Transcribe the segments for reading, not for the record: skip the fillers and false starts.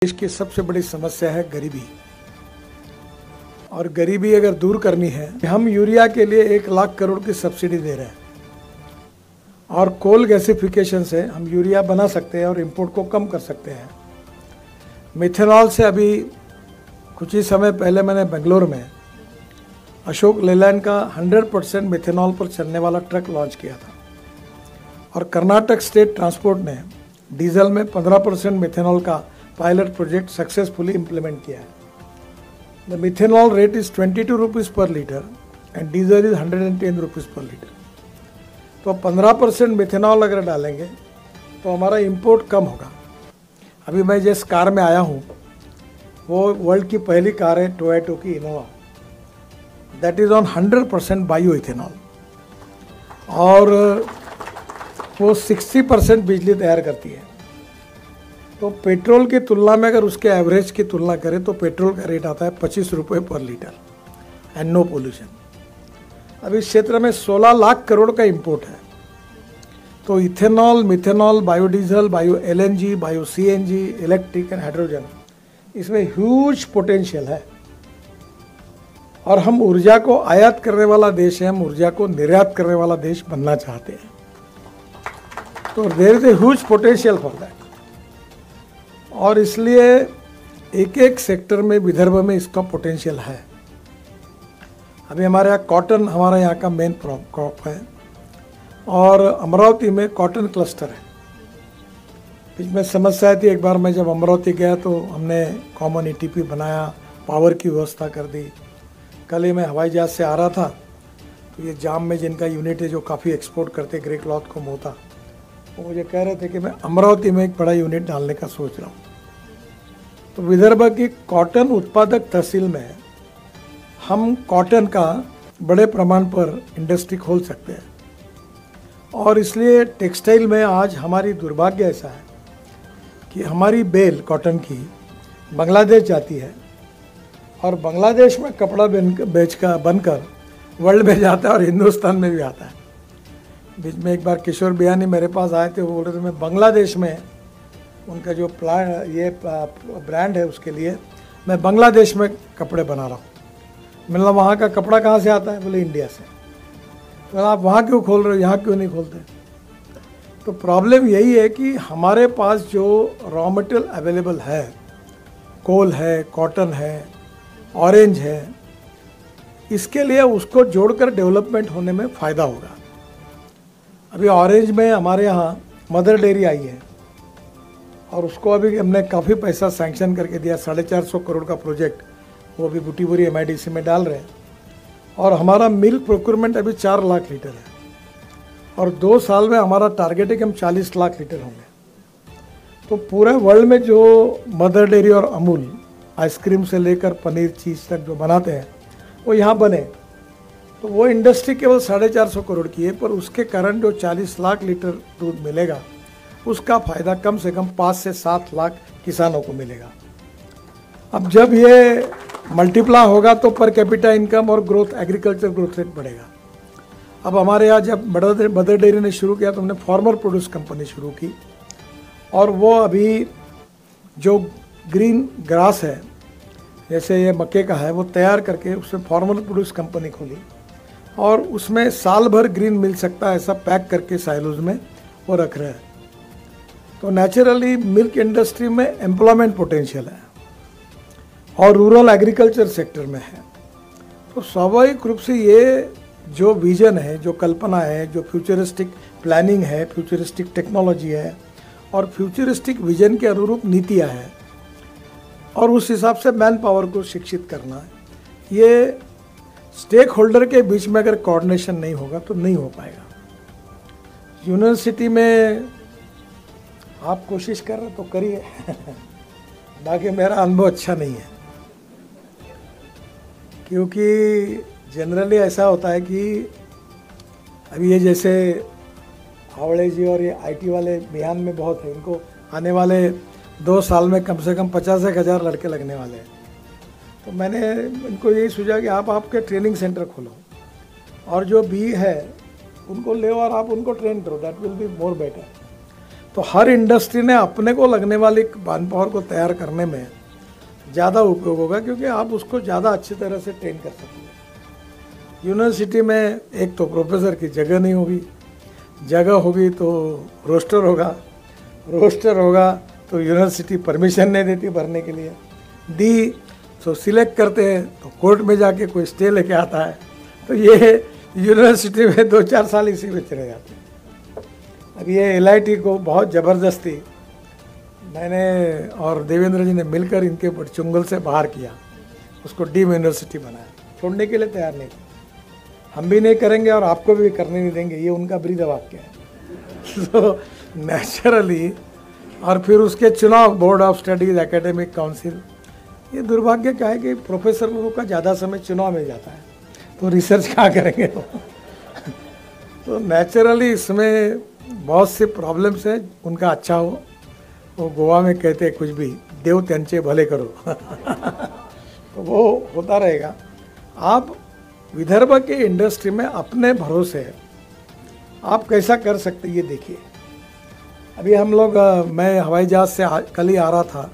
देश की सबसे बड़ी समस्या है गरीबी, और गरीबी अगर दूर करनी है, हम यूरिया के लिए 1,00,000 करोड़ की सब्सिडी दे रहे हैं और कोल गैसिफिकेशन से हम यूरिया बना सकते हैं और इंपोर्ट को कम कर सकते हैं। मिथेनॉल से अभी कुछ ही समय पहले मैंने बेंगलोर में अशोक लेलैंड का 100% मिथेनॉल पर चलने वाला ट्रक लॉन्च किया था, और कर्नाटक स्टेट ट्रांसपोर्ट ने डीजल में 15% मिथेनॉल का पायलट प्रोजेक्ट सक्सेसफुली इम्प्लीमेंट किया है। The methanol rate is 22 rupees per litre and diesel is 110 rupees per litre. तो 15% मिथेनॉल अगर डालेंगे तो हमारा इंपोर्ट कम होगा। अभी मैं जिस कार में आया हूँ वो वर्ल्ड की पहली कार है टोयोटा की Innova, that is on 100% bio ethanol, और वो 60% बिजली तैयार करती है। तो पेट्रोल की तुलना में अगर उसके एवरेज की तुलना करें तो पेट्रोल का रेट आता है 25 रुपये पर लीटर एंड नो पोल्यूशन। अब इस क्षेत्र में 16 लाख करोड़ का इंपोर्ट है। तो ethanol, methanol, biodiesel, bio LNG, bio CNG, electric and hydrogen, इसमें ह्यूज पोटेंशियल है। और हम ऊर्जा को आयात करने वाला देश है, हम ऊर्जा को निर्यात करने वाला देश बनना चाहते हैं। तो there is a huge potential for that, और इसलिए एक एक सेक्टर में विदर्भ में इसका पोटेंशियल है। अभी हमारे यहाँ कॉटन हमारे यहाँ का मेन क्रॉप है, और अमरावती में कॉटन क्लस्टर है। बीच में समस्या थी, एक बार मैं जब अमरावती गया तो हमने कॉमन ईटीपी बनाया, पावर की व्यवस्था कर दी। कल ही मैं हवाई जहाज़ से आ रहा था तो ये जाम में जिनका यूनिट है जो काफ़ी एक्सपोर्ट करते ग्रे क्लॉथ को मोता, वो मुझे कह रहे थे कि मैं अमरावती में एक बड़ा यूनिट डालने का सोच रहा हूँ। तो विदर्भ की कॉटन उत्पादक तहसील में हम कॉटन का बड़े प्रमाण पर इंडस्ट्री खोल सकते हैं, और इसलिए टेक्सटाइल में आज हमारी दुर्भाग्य ऐसा है कि हमारी बेल कॉटन की बांग्लादेश जाती है, और बांग्लादेश में कपड़ा बनकर वर्ल्ड में जाता है और हिंदुस्तान में भी आता है। बीच में एक बार किशोर बियानी मेरे पास आए थे, वो बोल रहे थे मैं बांग्लादेश में उनका जो ब्रांड है उसके लिए मैं बांग्लादेश में कपड़े बना रहा हूँ। मतलब वहाँ का कपड़ा कहाँ से आता है? बोले इंडिया से। तो आप वहाँ क्यों खोल रहे हो, यहाँ क्यों नहीं खोलते? तो प्रॉब्लम यही है कि हमारे पास जो रॉ मटेरियल अवेलेबल है, कोल है, कॉटन है, ऑरेंज है, इसके लिए उसको जोड़कर डेवलपमेंट होने में फ़ायदा होगा। अभी ऑरेंज में हमारे यहाँ मदर डेयरी आई है, और उसको अभी हमने काफ़ी पैसा सैंक्शन करके दिया, 450 करोड़ का प्रोजेक्ट, वो अभी बुटीबुरी एमआईडीसी में डाल रहे हैं। और हमारा मिल्क प्रोक्योरमेंट अभी 4 लाख लीटर है, और 2 साल में हमारा टारगेट है कि हम 40 लाख लीटर होंगे। तो पूरे वर्ल्ड में जो मदर डेयरी और अमूल आइसक्रीम से लेकर पनीर चीज़ तक जो बनाते हैं वो यहाँ बने, तो वो इंडस्ट्री केवल 450 करोड़ की है, पर उसके कारण जो 40 लाख लीटर दूध मिलेगा उसका फ़ायदा कम से कम 5 से 7 लाख किसानों को मिलेगा। अब जब ये मल्टीप्लाई होगा तो पर कैपिटा इनकम और ग्रोथ, एग्रीकल्चर ग्रोथ रेट बढ़ेगा। अब हमारे यहाँ जब मदर डेयरी ने शुरू किया तो हमने फार्मर प्रोड्यूस कंपनी शुरू की, और वो अभी जो ग्रीन ग्रास है, जैसे ये मक्के का है, वो तैयार करके उसमें फार्मर प्रोड्यूस कंपनी खोली, और उसमें साल भर ग्रीन मिल सकता है ऐसा पैक करके साइलोज में वो रख रहे हैं। तो नेचुरली मिल्क इंडस्ट्री में एम्प्लॉयमेंट पोटेंशियल है, और रूरल एग्रीकल्चर सेक्टर में है। तो स्वाभाविक रूप से ये जो विजन है, जो कल्पना है, जो फ्यूचरिस्टिक प्लानिंग है, फ्यूचरिस्टिक टेक्नोलॉजी है, और फ्यूचरिस्टिक विजन के अनुरूप नीतियाँ हैं, और उस हिसाब से मैन पावर को शिक्षित करना है, ये स्टेक होल्डर के बीच में अगर कोऑर्डिनेशन नहीं होगा तो नहीं हो पाएगा। यूनिवर्सिटी में आप कोशिश कर रहे तो करिए बाकी मेरा अनुभव अच्छा नहीं है, क्योंकि जनरली ऐसा होता है कि अभी ये जैसे हावड़े जी और ये आईटी वाले बिहान में बहुत है, इनको आने वाले 2 साल में कम से कम 50,000 लड़के लगने वाले हैं। तो मैंने इनको यही सुझाया कि आप आपके ट्रेनिंग सेंटर खोलो, और जो बी है उनको ले और आप उनको ट्रेन करो, that will be more better. तो हर इंडस्ट्री ने अपने को लगने वाली मैन पावर को तैयार करने में ज़्यादा उपयोग होगा, क्योंकि आप उसको ज़्यादा अच्छी तरह से ट्रेन कर सकते हैं। यूनिवर्सिटी में एक तो प्रोफेसर की जगह नहीं होगी, जगह होगी तो रोस्टर होगा, रोस्टर होगा तो यूनिवर्सिटी परमिशन नहीं देती भरने के लिए, दी तो सिलेक्ट करते हैं तो कोर्ट में जाके कोई स्टे लेके आता है, तो ये यूनिवर्सिटी में 2-4 साल इसी में चले जाते हैं। अब ये LIT को बहुत ज़बरदस्ती मैंने और देवेंद्र जी ने मिलकर इनके चुंगल से बाहर किया, उसको डीम यूनिवर्सिटी बनाया, छोड़ने के लिए तैयार नहीं थे। हम भी नहीं करेंगे और आपको भी करने नहीं देंगे, ये उनका ब्रीद वाक्य है। तो नेचुरली, और फिर उसके चुनाव, board of studies, academic council, ये दुर्भाग्य क्या है कि प्रोफेसर लोगों का ज़्यादा समय चुनाव में जाता है, तो रिसर्च कहाँ करेंगे। तो नेचुरली इसमें बहुत सी प्रॉब्लम्स है। उनका अच्छा हो, वो गोवा में कहते हैं कुछ भी देव त्यांचे भले करो। तो वो होता रहेगा। आप विदर्भ के इंडस्ट्री में अपने भरोसे आप कैसा कर सकते ये देखिए। अभी हम लोग, मैं हवाई जहाज़ से कल ही आ रहा था,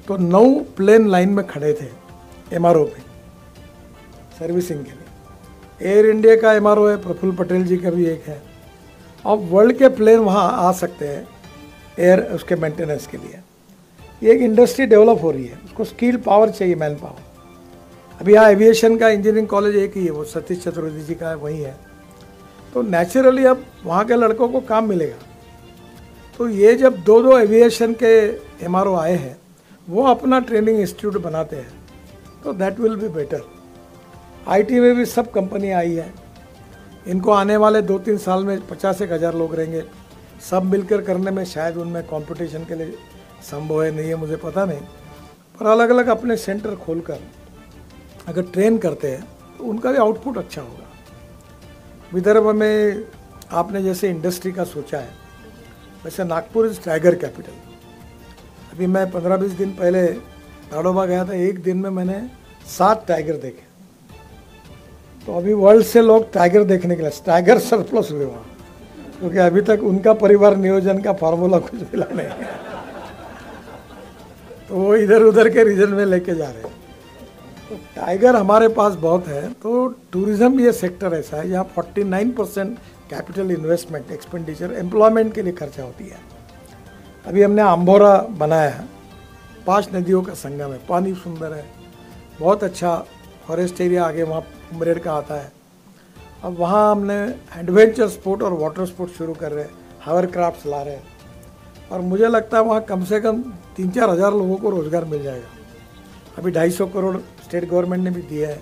तो 9 प्लेन लाइन में खड़े थे MRO पे सर्विसिंग के लिए। एयर इंडिया का MRO है, प्रफुल्ल पटेल जी का भी एक है, और वर्ल्ड के प्लेन वहाँ आ सकते हैं एयर उसके मेंटेनेंस के लिए। ये एक इंडस्ट्री डेवलप हो रही है, उसको स्किल पावर चाहिए, मैन पावर। अभी यहाँ एविएशन का इंजीनियरिंग कॉलेज एक ही है, वो सतीश चतुर्वेदी जी का वही है। तो नेचुरली अब वहाँ के लड़कों को काम मिलेगा। तो ये जब 2 एविएशन के MRO आए हैं, वो अपना ट्रेनिंग इंस्टीट्यूट बनाते हैं, तो that will be better. IT में भी सब कंपनी आई है, इनको आने वाले 2-3 साल में 50-1 हज़ार लोग रहेंगे। सब मिलकर करने में शायद उनमें कंपटीशन के लिए संभव है, नहीं है मुझे पता नहीं, पर अलग अलग अपने सेंटर खोलकर अगर ट्रेन करते हैं तो उनका भी आउटपुट अच्छा होगा। विदर्भ में आपने जैसे इंडस्ट्री का सोचा है, वैसे नागपुर इज टाइगर कैपिटल। अभी मैं 15-20 दिन पहले ताड़ोबा गया था, एक दिन में मैंने 7 टाइगर देखे। तो अभी वर्ल्ड से लोग टाइगर देखने के लिए, टाइगर सरप्लस हुए वहाँ, क्योंकि अभी तक उनका परिवार नियोजन का फार्मूला कुछ मिला नहीं है। तो वो इधर उधर के रीजन में लेके जा रहे हैं। तो टाइगर हमारे पास बहुत है। तो टूरिज्म ये सेक्टर ऐसा है जहाँ 49% कैपिटल इन्वेस्टमेंट एक्सपेंडिचर एम्प्लॉयमेंट के लिए खर्चा होती है। अभी हमने आम्बोरा बनाया है, 5 नदियों का संगम है, पानी सुंदर है, बहुत अच्छा फॉरेस्ट एरिया आगे वहाँ उमरेड का आता है। अब वहाँ हमने एडवेंचर स्पोर्ट और वाटर स्पोर्ट शुरू कर रहे हैं, हावर क्राफ्ट्स ला रहे हैं, और मुझे लगता है वहाँ कम से कम 3-4 हज़ार लोगों को रोज़गार मिल जाएगा। अभी 250 करोड़ स्टेट गवर्नमेंट ने भी दिया है।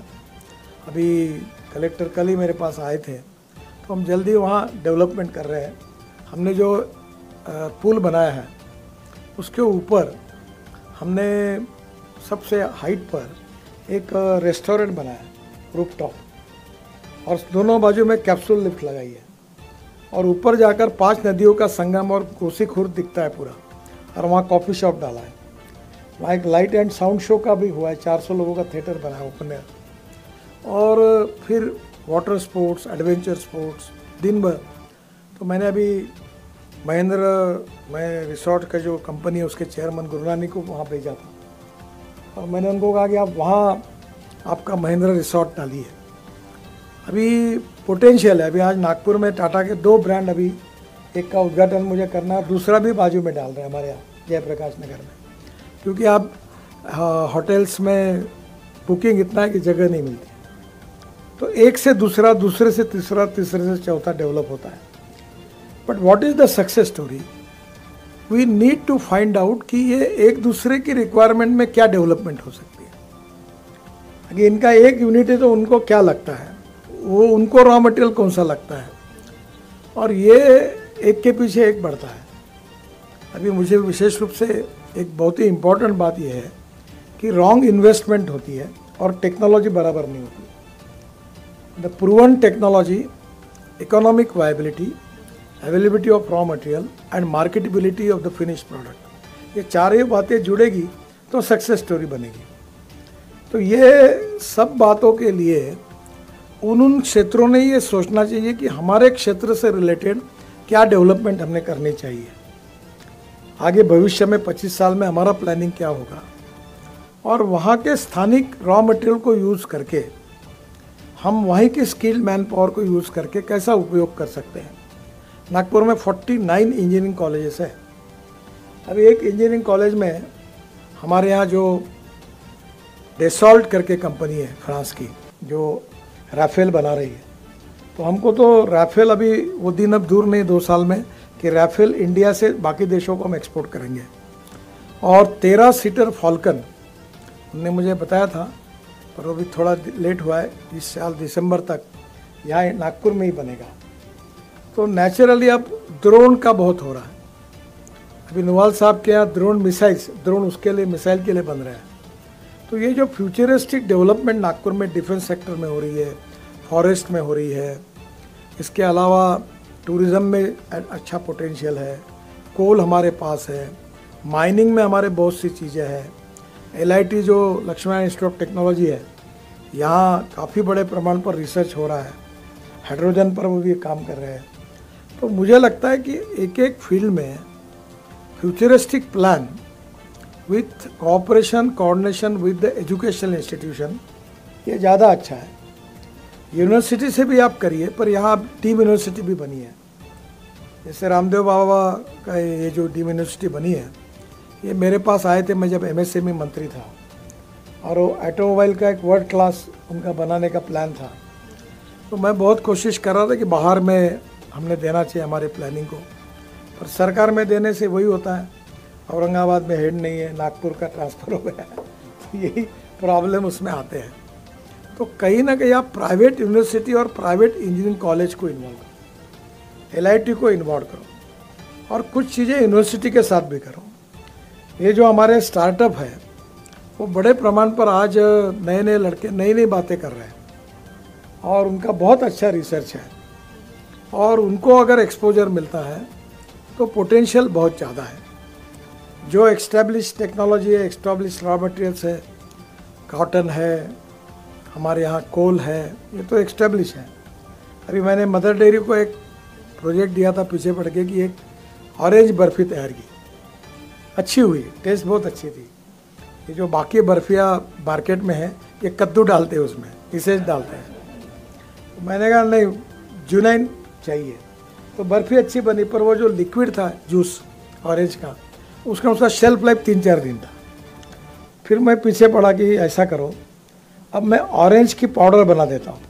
अभी कलेक्टर कल ही मेरे पास आए थे, तो हम जल्दी वहाँ डेवलपमेंट कर रहे हैं। हमने जो पुल बनाया है उसके ऊपर हमने सबसे हाइट पर एक रेस्टोरेंट बनाया है, रूफटॉप, और दोनों बाजू में कैप्सूल लिफ्ट लगाई है, और ऊपर जाकर 5 नदियों का संगम और कोसी खुर्द दिखता है पूरा, और वहाँ कॉफ़ी शॉप डाला है। वहाँ एक लाइट एंड साउंड शो का भी हुआ है, 400 लोगों का थिएटर बना है ओपन एयर, और फिर वाटर स्पोर्ट्स, एडवेंचर स्पोर्ट्स दिन भर। तो मैंने अभी मैं रिसोर्ट का जो कंपनी है उसके चेयरमैन गुरुनानी को वहाँ भेजा था, और मैंने उनको कहा कि आप वहाँ आपका महिंद्रा रिसोर्ट डालिए। अभी पोटेंशियल है। अभी आज नागपुर में टाटा के 2 ब्रांड, अभी एक का उद्घाटन मुझे करना है, दूसरा भी बाजू में डाल रहे हैं हमारे यहाँ जयप्रकाश नगर में, क्योंकि आप होटल्स में बुकिंग इतना है कि जगह नहीं मिलती। तो एक से दूसरा, दूसरे से तीसरा, तीसरे से चौथा डेवलप होता है। But what is the success story? We need to find out कि ये एक दूसरे की रिक्वायरमेंट में क्या डेवलपमेंट हो सकती है। अगर इनका एक यूनिट है तो उनको क्या लगता है, वो उनको रॉ मटेरियल कौन सा लगता है, और ये एक के पीछे एक बढ़ता है। अभी मुझे विशेष रूप से एक बहुत ही इम्पोर्टेंट बात यह है कि रॉन्ग इन्वेस्टमेंट होती है और टेक्नोलॉजी बराबर नहीं होती। The proven technology, economic viability, availability of raw material and marketability of the finish product, ये 4 बातें जुड़ेगी तो सक्सेस स्टोरी बनेगी। तो ये सब बातों के लिए उन क्षेत्रों ने ये सोचना चाहिए कि हमारे क्षेत्र से रिलेटेड क्या डेवलपमेंट हमने करनी चाहिए। आगे भविष्य में 25 साल में हमारा प्लानिंग क्या होगा, और वहाँ के स्थानिक रॉ मटेरियल को यूज़ करके हम वहीं की स्किल्ड मैन पावर को यूज़ करके कैसा उपयोग कर सकते हैं। नागपुर में 49 इंजीनियरिंग कॉलेजेस है। अभी एक इंजीनियरिंग कॉलेज में हमारे यहाँ जो डेसॉल्ट करके कंपनी है फ्रांस की, जो राफेल बना रही है, तो हमको तो राफेल अभी वो दिन अब दूर नहीं 2 साल में कि राफेल इंडिया से बाकी देशों को हम एक्सपोर्ट करेंगे। और 13 सीटर फॉल्कन उन्होंने मुझे बताया था, पर वो भी थोड़ा लेट हुआ है, इस साल दिसंबर तक यहाँ नागपुर में ही बनेगा। तो नेचुरली अब ड्रोन का बहुत हो रहा है। अभी नवाल साहब के यहाँ ड्रोन मिसाइल्स, ड्रोन उसके लिए मिसाइल के लिए बन रहा है। तो ये जो फ्यूचरिस्टिक डेवलपमेंट नागपुर में डिफेंस सेक्टर में हो रही है, फॉरेस्ट में हो रही है, इसके अलावा टूरिज़्म में अच्छा पोटेंशियल है, कोल हमारे पास है, माइनिंग में हमारे बहुत सी चीज़ें हैं, LIT जो लक्ष्मण इंस्टीट्यूट ऑफ टेक्नोलॉजी है, यहाँ काफ़ी बड़े प्रमाण पर रिसर्च हो रहा है, हाइड्रोजन पर वो भी काम कर रहे हैं। तो मुझे लगता है कि एक एक फील्ड में futuristic plan with cooperation coordination with the educational institution, ये ज़्यादा अच्छा है। यूनिवर्सिटी से भी आप करिए, पर यहाँ डीम यूनिवर्सिटी भी बनी है। जैसे रामदेव बाबा का ये जो डीम यूनिवर्सिटी बनी है, ये मेरे पास आए थे मैं जब MSME मंत्री था, और वो ऑटोमोबाइल का एक वर्ल्ड क्लास उनका बनाने का प्लान था। तो मैं बहुत कोशिश कर रहा था कि बाहर में हमने देना चाहिए हमारे प्लानिंग को, पर सरकार में देने से वही होता है, औरंगाबाद में हेड नहीं है, नागपुर का ट्रांसफ़र हो गया है, तो यही प्रॉब्लम उसमें आते हैं। तो कहीं ना कहीं आप प्राइवेट यूनिवर्सिटी और प्राइवेट इंजीनियरिंग कॉलेज को इन्वॉल्व करो, LIT को इन्वॉल्व करो, और कुछ चीज़ें यूनिवर्सिटी के साथ भी करो। ये जो हमारे स्टार्टअप है, वो बड़े प्रमाण पर आज नए नए लड़के नई नई बातें कर रहे हैं, और उनका बहुत अच्छा रिसर्च है, और उनको अगर एक्सपोजर मिलता है तो पोटेंशियल बहुत ज़्यादा है। जो एक्स्टेब्लिश टेक्नोलॉजी है, एक्स्टेब्लिश रॉ मटेरियल्स है, कॉटन है, हमारे यहाँ कोल है, ये तो एक्स्टेब्लिश है। अभी मैंने मदर डेयरी को एक प्रोजेक्ट दिया था पीछे पड़ के कि एक ऑरेंज बर्फ़ी तैयार की, अच्छी हुई, टेस्ट बहुत अच्छी थी। ये जो बाकी बर्फ़ियाँ मार्केट में है, ये कद्दू डालते हैं उसमें, इसे डालते हैं। तो मैंने कहा नहीं, जुनैन चाहिए। तो बर्फ़ी अच्छी बनी, पर वो जो लिक्विड था जूस ऑरेंज का, उसका शेल्फ लाइफ 3-4 दिन था। फिर मैं पीछे पड़ा कि ऐसा करो, अब मैं ऑरेंज की पाउडर बना देता हूँ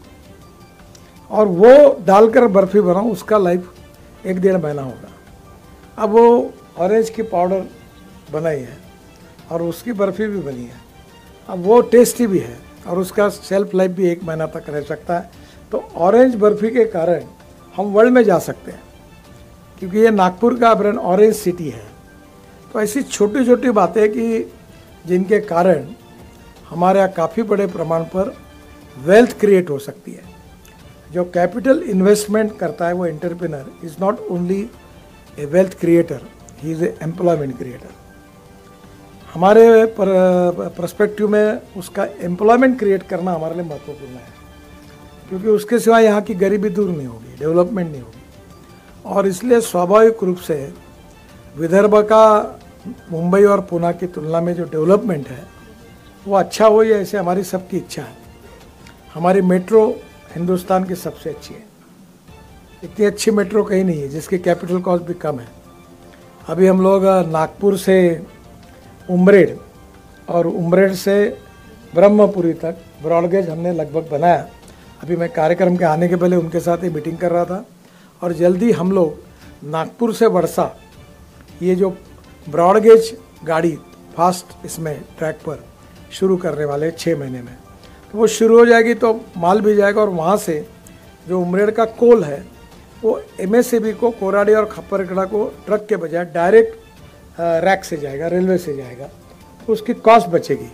और वो डालकर बर्फ़ी बनाऊँ, उसका लाइफ 1-1.5 महीना होगा। अब वो ऑरेंज की पाउडर बनाई है और उसकी बर्फ़ी भी बनी है, अब वो टेस्टी भी है और उसका शेल्फ लाइफ भी 1 महीना तक रह सकता है। तो ऑरेंज बर्फ़ी के कारण हम वर्ल्ड में जा सकते हैं, क्योंकि ये नागपुर का ब्रांड ऑरेंज सिटी है। तो ऐसी छोटी छोटी बातें कि जिनके कारण हमारे यहाँ काफ़ी बड़े प्रमाण पर वेल्थ क्रिएट हो सकती है। जो कैपिटल इन्वेस्टमेंट करता है वो entrepreneur is not only A wealth creator, he is a employment creator. हमारे पर्सपेक्टिव में उसका एम्प्लॉयमेंट क्रिएट करना हमारे लिए महत्वपूर्ण है, क्योंकि उसके सिवा यहाँ की गरीबी दूर नहीं होगी, डेवलपमेंट नहीं होगी। और इसलिए स्वाभाविक रूप से विदर्भ का मुंबई और पुणे की तुलना में जो डेवलपमेंट है वो अच्छा हो, ये ऐसे हमारी सबकी इच्छा है। हमारी मेट्रो हिंदुस्तान की सबसे अच्छी है, इतनी अच्छी मेट्रो कहीं नहीं है जिसकी कैपिटल कॉस्ट भी कम है। अभी हम लोग नागपुर से उमरेड और उमरेड से ब्रह्मपुरी तक ब्रॉडगेज हमने लगभग बनाया। अभी मैं कार्यक्रम के आने के पहले उनके साथ ही मीटिंग कर रहा था, और जल्दी हम लोग नागपुर से वर्षा ये जो ब्रॉडगेज गाड़ी फास्ट इसमें ट्रैक पर शुरू करने वाले 6 महीने में। तो वो शुरू हो जाएगी तो माल भी जाएगा, और वहाँ से जो उमरेड का कोल है वो MSCB को कोराडी और खप्परगड़ा को ट्रक के बजाय डायरेक्ट रैक से जाएगा, रेलवे से जाएगा, तो उसकी कॉस्ट बचेगी।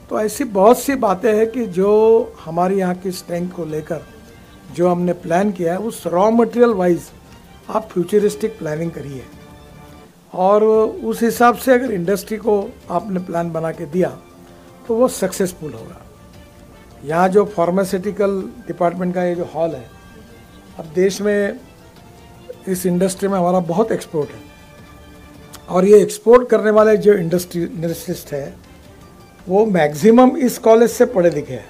तो ऐसी बहुत सी बातें हैं कि जो हमारी यहाँ की स्ट्रेंथ को लेकर जो हमने प्लान किया है, उस रॉ मटेरियल वाइज आप फ्यूचरिस्टिक प्लानिंग करिए, और उस हिसाब से अगर इंडस्ट्री को आपने प्लान बना के दिया तो वो सक्सेसफुल होगा। यहाँ जो फार्मास्यूटिकल डिपार्टमेंट का ये जो हॉल है, अब देश में इस इंडस्ट्री में हमारा बहुत एक्सपोर्ट है, और ये एक्सपोर्ट करने वाले जो इंडस्ट्रियलिस्ट है वो मैक्सिमम इस कॉलेज से पढ़े लिखे हैं,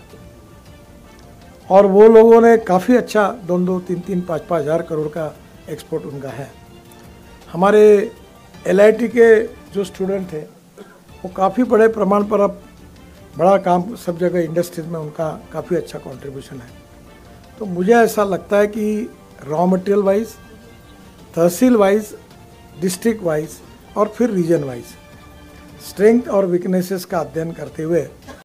और वो लोगों ने काफ़ी अच्छा 2-2, 3-3, 5-5 हज़ार करोड़ का एक्सपोर्ट उनका है। हमारे LIT के जो स्टूडेंट थे वो काफ़ी बड़े प्रमाण पर अब बड़ा काम सब जगह इंडस्ट्रीज में उनका काफ़ी अच्छा कंट्रीब्यूशन है। तो मुझे ऐसा लगता है कि रॉ मटेरियल वाइज, तहसील वाइज, डिस्ट्रिक्ट वाइज और फिर रीजन वाइज स्ट्रेंथ और वीकनेसेस का अध्ययन करते हुए